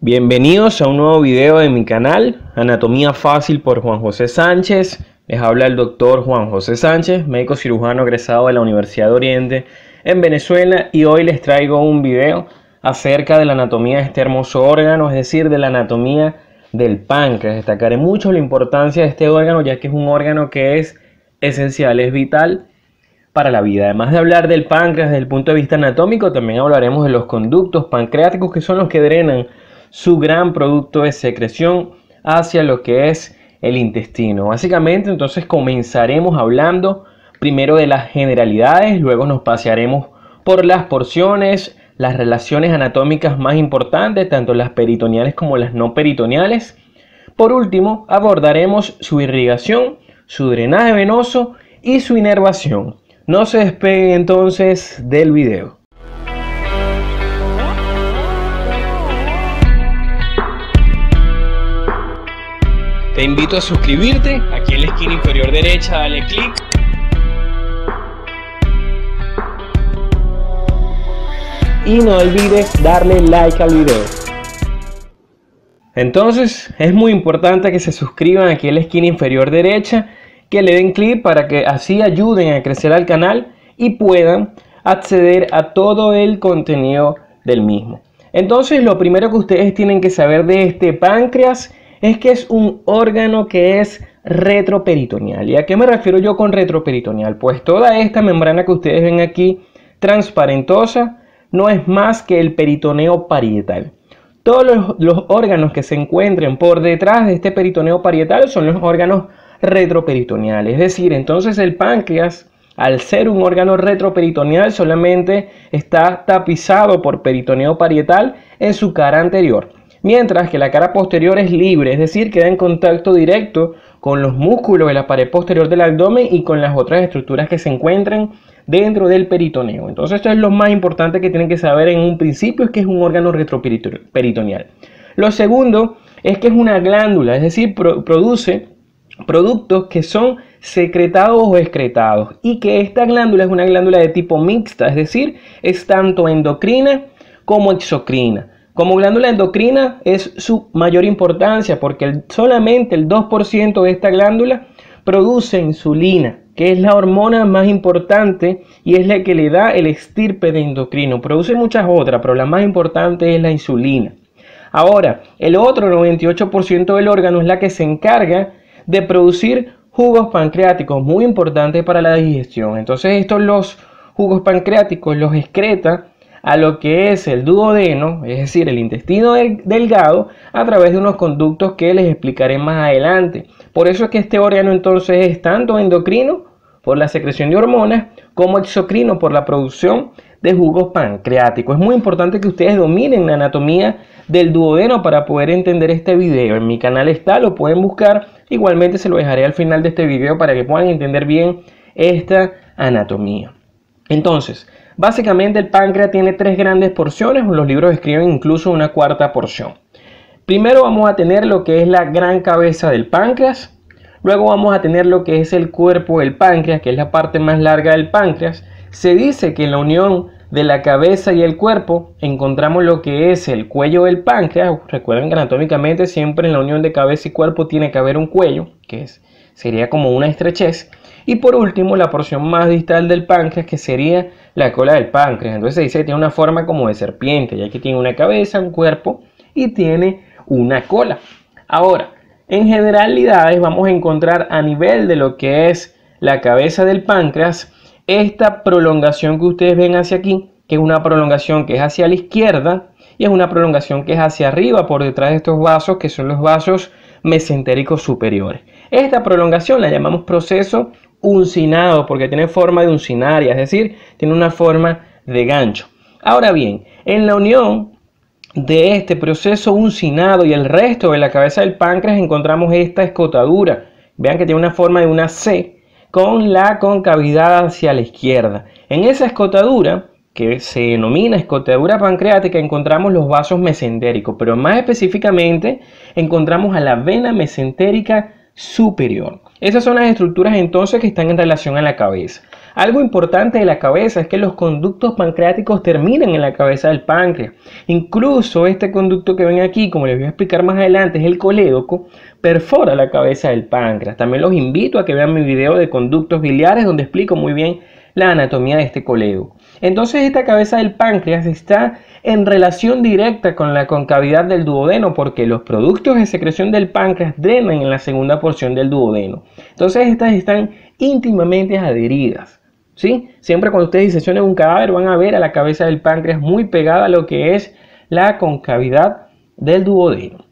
Bienvenidos a un nuevo video de mi canal, Anatomía Fácil por Juan José Sánchez. Les habla el doctor Juan José Sánchez, médico cirujano egresado de la Universidad de Oriente en Venezuela, y hoy les traigo un video acerca de la anatomía de este hermoso órgano, es decir, de la anatomía del páncreas. Destacaré mucho la importancia de este órgano, ya que es un órgano que es esencial, es vital para la vida. Además de hablar del páncreas desde el punto de vista anatómico, también hablaremos de los conductos pancreáticos, que son los que drenan su gran producto de secreción hacia lo que es el intestino. Básicamente, entonces comenzaremos hablando primero de las generalidades, luego nos pasearemos por las porciones, las relaciones anatómicas más importantes, tanto las peritoneales como las no peritoneales. Por último, abordaremos su irrigación, su drenaje venoso y su inervación. No se despeguen entonces del video. Te invito a suscribirte, aquí en la esquina inferior derecha dale clic. Y no olvides darle like al video. Entonces es muy importante que se suscriban aquí en la esquina inferior derecha, que le den clic para que así ayuden a crecer al canal y puedan acceder a todo el contenido del mismo. Entonces lo primero que ustedes tienen que saber de este páncreas es que es un órgano que es retroperitoneal. ¿Y a qué me refiero yo con retroperitoneal? Pues toda esta membrana que ustedes ven aquí transparentosa no es más que el peritoneo parietal. Todos los órganos que se encuentren por detrás de este peritoneo parietal son los órganos retroperitoneales. Es decir, entonces el páncreas, al ser un órgano retroperitoneal, solamente está tapizado por peritoneo parietal en su cara anterior, mientras que la cara posterior es libre, es decir, queda en contacto directo con los músculos de la pared posterior del abdomen y con las otras estructuras que se encuentran dentro del peritoneo. Entonces esto es lo más importante que tienen que saber en un principio, es que es un órgano retroperitoneal. Lo segundo es que es una glándula, es decir, produce productos que son secretados o excretados, y que esta glándula es una glándula de tipo mixta, es decir, es tanto endocrina como exocrina. Como glándula endocrina es su mayor importancia porque solamente el 2% de esta glándula produce insulina, que es la hormona más importante y es la que le da el estirpe de endocrino. Produce muchas otras, pero la más importante es la insulina. Ahora, el otro 98% del órgano es la que se encarga de producir jugos pancreáticos, muy importantes para la digestión. Entonces estos los jugos pancreáticos los excreta a lo que es el duodeno, es decir, el intestino delgado, a través de unos conductos que les explicaré más adelante. Por eso es que este órgano entonces es tanto endocrino, por la secreción de hormonas, como exocrino, por la producción de jugos pancreáticos. Es muy importante que ustedes dominen la anatomía del duodeno para poder entender este video. En mi canal está, lo pueden buscar. Igualmente se lo dejaré al final de este video para que puedan entender bien esta anatomía. Entonces, básicamente el páncreas tiene tres grandes porciones, los libros describen incluso una cuarta porción. Primero vamos a tener lo que es la gran cabeza del páncreas, luego vamos a tener lo que es el cuerpo del páncreas, que es la parte más larga del páncreas. Se dice que en la unión de la cabeza y el cuerpo encontramos lo que es el cuello del páncreas. Recuerden que anatómicamente siempre en la unión de cabeza y cuerpo tiene que haber un cuello, sería como una estrechez. Y por último, la porción más distal del páncreas, que sería la cola del páncreas. Entonces se dice que tiene una forma como de serpiente, ya que tiene una cabeza, un cuerpo y tiene una cola. Ahora, en generalidades vamos a encontrar a nivel de lo que es la cabeza del páncreas esta prolongación que ustedes ven hacia aquí, que es una prolongación que es hacia la izquierda y es una prolongación que es hacia arriba por detrás de estos vasos, que son los vasos mesentéricos superiores. Esta prolongación la llamamos proceso uncinado porque tiene forma de uncinaria, es decir, tiene una forma de gancho. Ahora bien, en la unión de este proceso uncinado y el resto de la cabeza del páncreas encontramos esta escotadura. Vean que tiene una forma de una C con la concavidad hacia la izquierda. En esa escotadura, que se denomina escotadura pancreática, encontramos los vasos mesentéricos, pero más específicamente encontramos a la vena mesentérica superior. Esas son las estructuras entonces que están en relación a la cabeza. Algo importante de la cabeza es que los conductos pancreáticos terminan en la cabeza del páncreas. Incluso este conducto que ven aquí, como les voy a explicar más adelante, es el colédoco, perfora la cabeza del páncreas. También los invito a que vean mi video de conductos biliares donde explico muy bien la anatomía de este colédoco. Entonces esta cabeza del páncreas está en relación directa con la concavidad del duodeno porque los productos de secreción del páncreas drenan en la segunda porción del duodeno. Entonces estas están íntimamente adheridas, ¿sí? Siempre cuando ustedes diseccionen un cadáver van a ver a la cabeza del páncreas muy pegada a lo que es la concavidad del duodeno.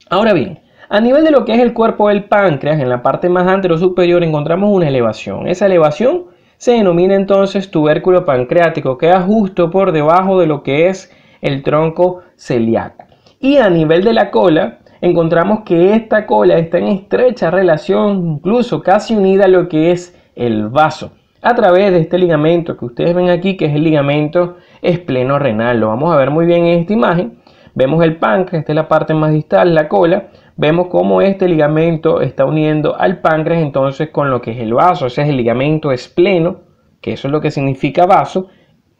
Ahora bien, a nivel de lo que es el cuerpo del páncreas, en la parte más anterosuperior encontramos una elevación. Esa elevación se denomina entonces tubérculo pancreático, queda justo por debajo de lo que es el tronco celíaco. Y a nivel de la cola, encontramos que esta cola está en estrecha relación, incluso casi unida a lo que es el vaso, a través de este ligamento que ustedes ven aquí, que es el ligamento espleno-renal. Lo vamos a ver muy bien en esta imagen. Vemos el páncreas, esta es la parte más distal, la cola. Vemos cómo este ligamento está uniendo al páncreas entonces con lo que es el vaso. Ese es el ligamento espleno, que eso es lo que significa vaso,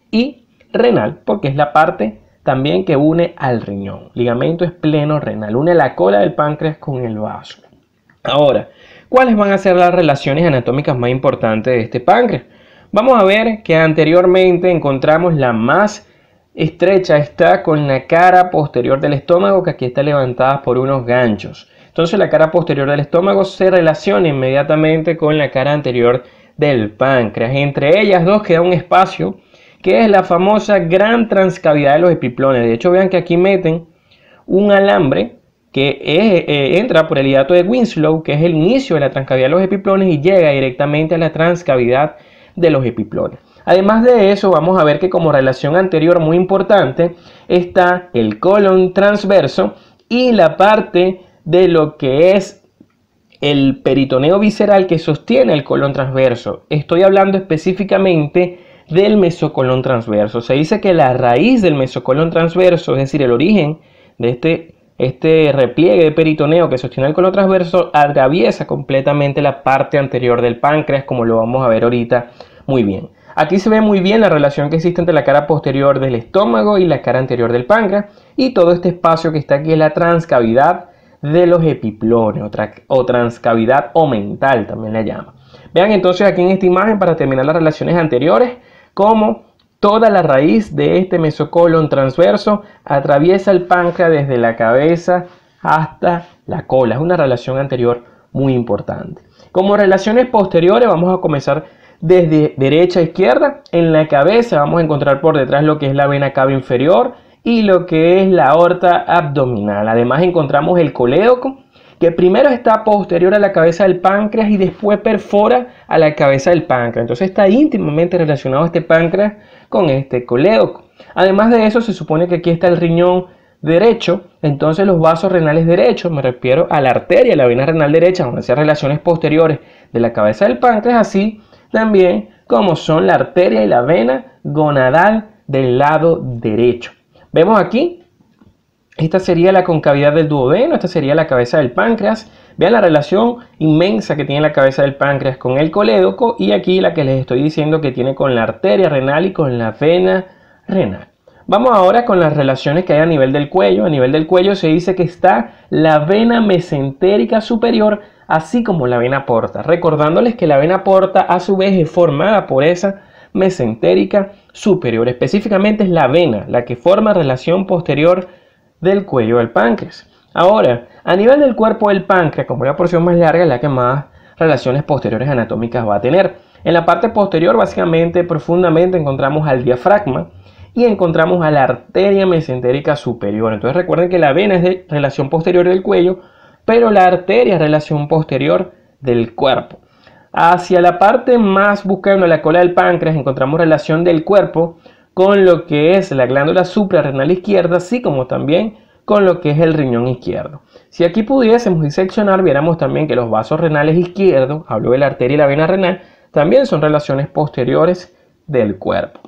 y renal, porque es la parte también que une al riñón. Ligamento espleno-renal, une la cola del páncreas con el vaso. Ahora, ¿cuáles van a ser las relaciones anatómicas más importantes de este páncreas? Vamos a ver que anteriormente encontramos la más estrecha está con la cara posterior del estómago, que aquí está levantada por unos ganchos. Entonces la cara posterior del estómago se relaciona inmediatamente con la cara anterior del páncreas. Entre ellas dos queda un espacio que es la famosa gran transcavidad de los epiplones. De hecho, vean que aquí meten un alambre que entra por el hiato de Winslow, que es el inicio de la transcavidad de los epiplones, y llega directamente a la transcavidad de los epiplones. Además de eso, vamos a ver que como relación anterior muy importante está el colon transverso y la parte de lo que es el peritoneo visceral que sostiene el colon transverso. Estoy hablando específicamente del mesocolon transverso. Se dice que la raíz del mesocolon transverso, es decir, el origen de este repliegue de peritoneo que sostiene el colon transverso, atraviesa completamente la parte anterior del páncreas, como lo vamos a ver ahorita muy bien. Aquí se ve muy bien la relación que existe entre la cara posterior del estómago y la cara anterior del páncreas, y todo este espacio que está aquí es la transcavidad de los epiplones o transcavidad omental también la llama. Vean entonces aquí en esta imagen, para terminar las relaciones anteriores, cómo toda la raíz de este mesocolon transverso atraviesa el páncreas desde la cabeza hasta la cola. Es una relación anterior muy importante. Como relaciones posteriores vamos a comenzar desde derecha a izquierda. En la cabeza vamos a encontrar por detrás lo que es la vena cava inferior y lo que es la aorta abdominal. Además encontramos el colédoco, que primero está posterior a la cabeza del páncreas y después perfora a la cabeza del páncreas. Entonces está íntimamente relacionado este páncreas con este colédoco. Además de eso, se supone que aquí está el riñón derecho, entonces los vasos renales derechos, me refiero a la arteria, la vena renal derecha, donde se relaciones posteriores de la cabeza del páncreas, así también como son la arteria y la vena gonadal del lado derecho. Vemos aquí, esta sería la concavidad del duodeno, esta sería la cabeza del páncreas. Vean la relación inmensa que tiene la cabeza del páncreas con el colédoco, y aquí la que les estoy diciendo que tiene con la arteria renal y con la vena renal. Vamos ahora con las relaciones que hay a nivel del cuello. A nivel del cuello se dice que está la vena mesentérica superior, así como la vena porta. Recordándoles que la vena porta a su vez es formada por esa mesentérica superior. Específicamente es la vena la que forma relación posterior del cuello del páncreas. Ahora, a nivel del cuerpo del páncreas, como es la porción más larga, es la que más relaciones posteriores anatómicas va a tener. En la parte posterior, básicamente, profundamente, encontramos al diafragma y encontramos a la arteria mesentérica superior. Entonces recuerden que la vena es de relación posterior del cuello, pero la arteria es relación posterior del cuerpo. Hacia la parte más buscando la cola del páncreas encontramos relación del cuerpo con lo que es la glándula suprarrenal izquierda, así como también con lo que es el riñón izquierdo. Si aquí pudiésemos diseccionar, viéramos también que los vasos renales izquierdos, hablo de la arteria y la vena renal, también son relaciones posteriores del cuerpo.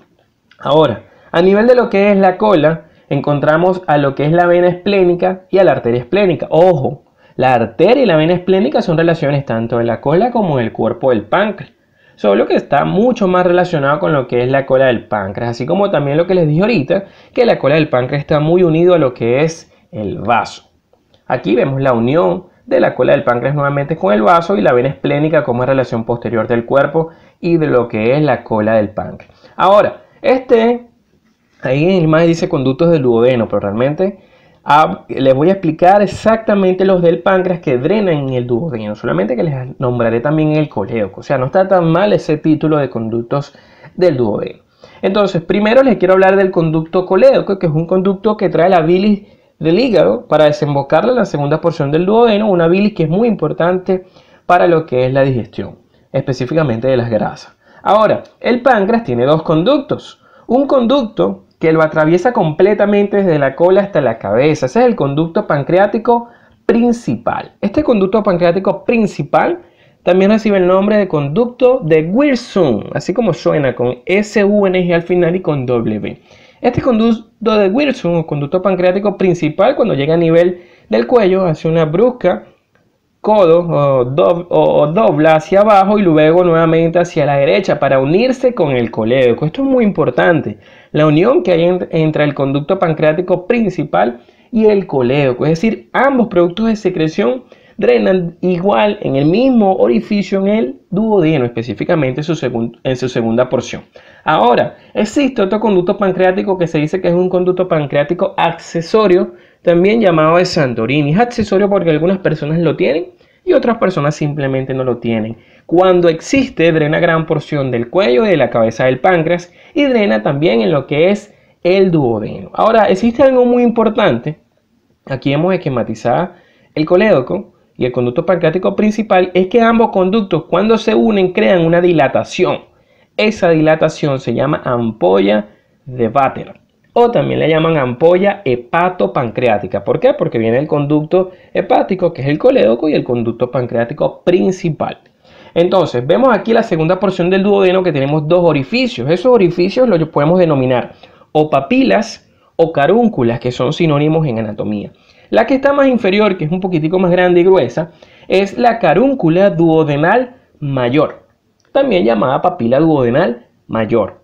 Ahora, a nivel de lo que es la cola, encontramos a lo que es la vena esplénica y a la arteria esplénica. Ojo, la arteria y la vena esplénica son relaciones tanto de la cola como del cuerpo del páncreas. solo que está mucho más relacionado con lo que es la cola del páncreas, así como también lo que les dije ahorita, que la cola del páncreas está muy unido a lo que es el vaso. Aquí vemos la unión de la cola del páncreas nuevamente con el vaso y la vena esplénica como relación posterior del cuerpo y de lo que es la cola del páncreas. Ahora, ahí en el más dice conductos del duodeno, pero realmente les voy a explicar exactamente los del páncreas que drenan en el duodeno, solamente que les nombraré también el colédoco. O sea, no está tan mal ese título de conductos del duodeno. Entonces, primero les quiero hablar del conducto colédoco, que es un conducto que trae la bilis del hígado para desembocarla en la segunda porción del duodeno, una bilis que es muy importante para lo que es la digestión, específicamente de las grasas. Ahora, el páncreas tiene dos conductos. Un conducto que lo atraviesa completamente desde la cola hasta la cabeza. Ese es el conducto pancreático principal. Este conducto pancreático principal también recibe el nombre de conducto de Wirsung, así como suena, con S-U-N-G al final y con W. Este conducto de Wirsung o conducto pancreático principal, cuando llega a nivel del cuello, hace una brusca codo o dobla hacia abajo y luego nuevamente hacia la derecha para unirse con el colédoco. Esto es muy importante, la unión que hay entre el conducto pancreático principal y el colédoco, es decir, ambos productos de secreción drenan igual en el mismo orificio en el duodeno, específicamente en su segunda porción. Ahora, existe otro conducto pancreático que se dice que es un conducto pancreático accesorio, también llamado de Santorini. Es accesorio porque algunas personas lo tienen y otras personas simplemente no lo tienen. Cuando existe, drena gran porción del cuello y de la cabeza del páncreas y drena también en lo que es el duodeno. Ahora, existe algo muy importante. Aquí hemos esquematizado el colédoco y el conducto pancreático principal, es que ambos conductos cuando se unen crean una dilatación. Esa dilatación se llama ampolla de Vater o también le llaman ampolla hepatopancreática. ¿Por qué? Porque viene el conducto hepático, que es el colédoco, y el conducto pancreático principal. Entonces, vemos aquí la segunda porción del duodeno que tenemos dos orificios. Esos orificios los podemos denominar o papilas o carúnculas, que son sinónimos en anatomía. La que está más inferior, que es un poquitico más grande y gruesa, es la carúncula duodenal mayor, también llamada papila duodenal mayor.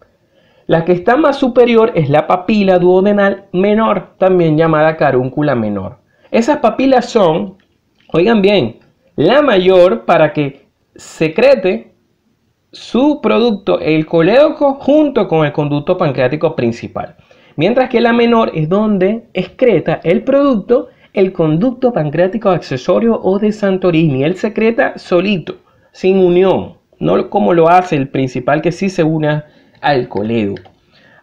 La que está más superior es la papila duodenal menor, también llamada carúncula menor. Esas papilas son, oigan bien, la mayor para que secrete su producto, el colédoco, junto con el conducto pancreático principal. Mientras que la menor es donde excreta el producto el conducto pancreático accesorio o de Santorini. Él secreta solito, sin unión, no como lo hace el principal, que sí se une al colédoco.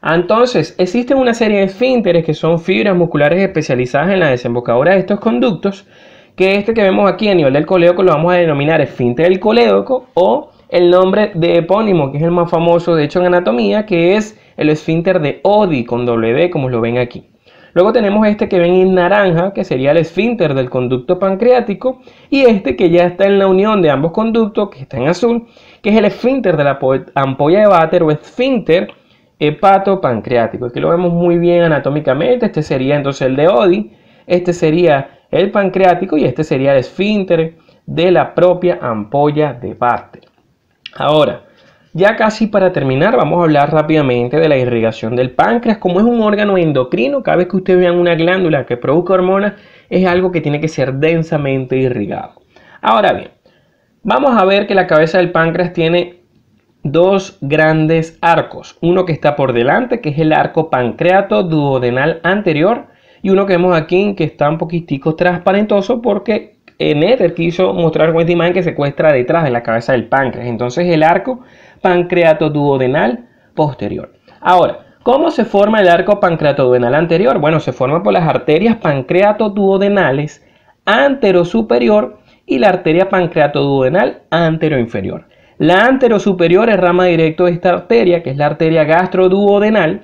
Entonces, existen una serie de esfínteres que son fibras musculares especializadas en la desembocadura de estos conductos, que que vemos aquí a nivel del colédoco lo vamos a denominar esfínter del colédoco, o el nombre de epónimo, que es el más famoso de hecho en anatomía, que es el esfínter de Oddi con W, como lo ven aquí. Luego tenemos este que ven en naranja, que sería el esfínter del conducto pancreático, y este que ya está en la unión de ambos conductos, que está en azul, que es el esfínter de la ampolla de Vater o esfínter hepatopancreático. Aquí lo vemos muy bien anatómicamente. Este sería entonces el de Oddi, este sería el pancreático y este sería el esfínter de la propia ampolla de Vater. Ahora, ya casi para terminar, vamos a hablar rápidamente de la irrigación del páncreas. Como es un órgano endocrino, cada vez que ustedes vean una glándula que produzca hormonas, es algo que tiene que ser densamente irrigado. Ahora bien, vamos a ver que la cabeza del páncreas tiene dos grandes arcos. Uno que está por delante, que es el arco pancreato duodenal anterior, y uno que vemos aquí que está un poquitico transparentoso porque Nether quiso mostrar con esta imagen que se encuentra detrás de la cabeza del páncreas. Entonces el arco pancreato duodenal posterior. Ahora, ¿cómo se forma el arco pancreato duodenal anterior? Bueno, se forma por las arterias pancreato duodenales anterosuperior y la arteria pancreato duodenal anteroinferior. La anterosuperior es rama directa de esta arteria, que es la arteria gastroduodenal,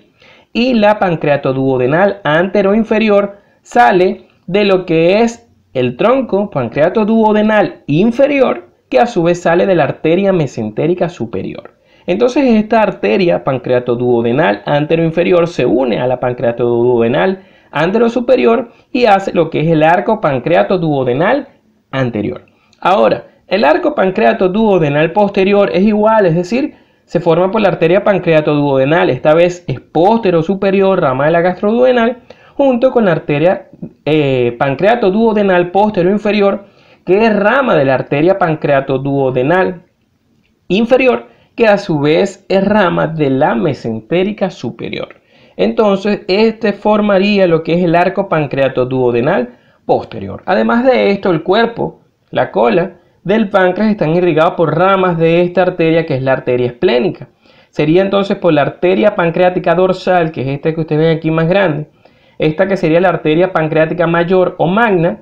y la pancreato duodenal anteroinferior sale de lo que es el tronco pancreato duodenal inferior, que a su vez sale de la arteria mesentérica superior. Entonces esta arteria pancreato duodenal anteroinferior se une a la pancreato duodenal anterosuperior y hace lo que es el arco pancreato duodenal anterior. Ahora, El arco pancreato-duodenal posterior es igual, es decir, se forma por la arteria pancreato-duodenal, esta vez es posterior-superior, rama de la gastroduodenal, junto con la arteria pancreato-duodenal posterior-inferior, que es rama de la arteria pancreato-duodenal inferior, que a su vez es rama de la mesentérica superior. Entonces, este formaría lo que es el arco pancreato-duodenal posterior. Además de esto, el cuerpo, la cola del páncreas están irrigados por ramas de esta arteria, que es la arteria esplénica. Sería entonces por la arteria pancreática dorsal, que es esta que ustedes ven aquí más grande, esta que sería la arteria pancreática mayor o magna,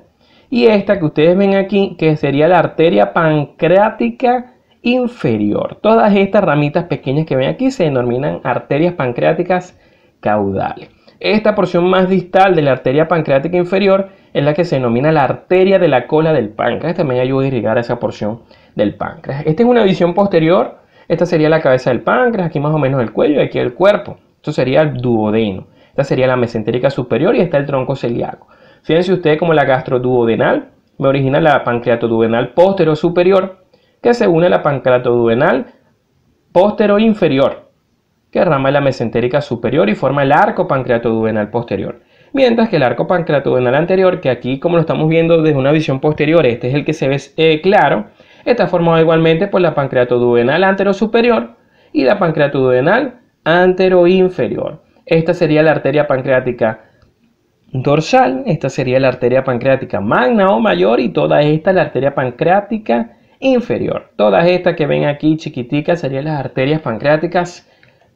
y esta que ustedes ven aquí, que sería la arteria pancreática inferior. Todas estas ramitas pequeñas que ven aquí se denominan arterias pancreáticas caudales. Esta porción más distal de la arteria pancreática inferior es la que se denomina la arteria de la cola del páncreas. También ayuda a irrigar esa porción del páncreas. Esta es una visión posterior. Esta sería la cabeza del páncreas, aquí más o menos el cuello y aquí el cuerpo. Esto sería el duodeno. Esta sería la mesentérica superior y está el tronco celíaco. Fíjense ustedes como la gastroduodenal me origina la pancreatoduodenal posterior superior, que se une a la pancreatoduodenal posterior inferior, que rama de la mesentérica superior y forma el arco pancreatoduodenal posterior. Mientras que el arco pancreatoduodenal anterior, que aquí como lo estamos viendo desde una visión posterior, este es el que se ve claro, está formado igualmente por la pancreatoduodenal anterosuperior y la pancreatoduodenal anteroinferior. Esta sería la arteria pancreática dorsal, esta sería la arteria pancreática magna o mayor y toda esta la arteria pancreática inferior. Todas estas que ven aquí chiquiticas serían las arterias pancreáticas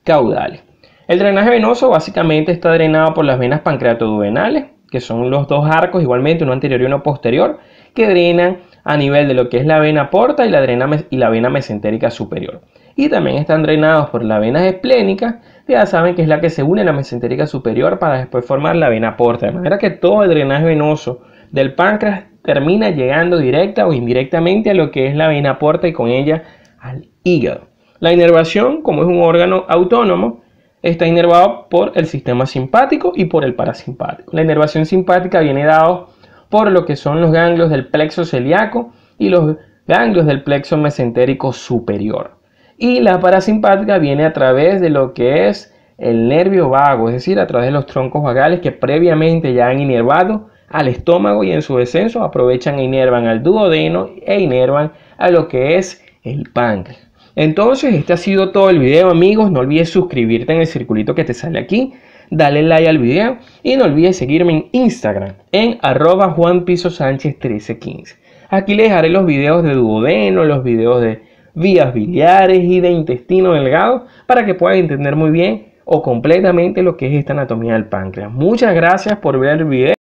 caudales. El drenaje venoso básicamente está drenado por las venas pancreatoduodenales, que son los dos arcos igualmente, uno anterior y uno posterior, que drenan a nivel de lo que es la vena porta y la vena mesentérica superior. Y también están drenados por las venas esplénicas, que ya saben que es la que se une a la mesentérica superior para después formar la vena porta. De manera que todo el drenaje venoso del páncreas termina llegando directa o indirectamente a lo que es la vena porta y con ella al hígado. La inervación, como es un órgano autónomo, está inervado por el sistema simpático y por el parasimpático. La inervación simpática viene dada por lo que son los ganglios del plexo celíaco y los ganglios del plexo mesentérico superior. Y la parasimpática viene a través de lo que es el nervio vago, es decir, a través de los troncos vagales que previamente ya han inervado al estómago y en su descenso aprovechan e inervan al duodeno e inervan a lo que es el páncreas. Entonces, este ha sido todo el video, amigos. No olvides suscribirte en el circulito que te sale aquí, dale like al video y no olvides seguirme en Instagram en @juanpisosanchez1315. Aquí les dejaré los videos de duodeno, los videos de vías biliares y de intestino delgado para que puedan entender muy bien o completamente lo que es esta anatomía del páncreas. Muchas gracias por ver el video.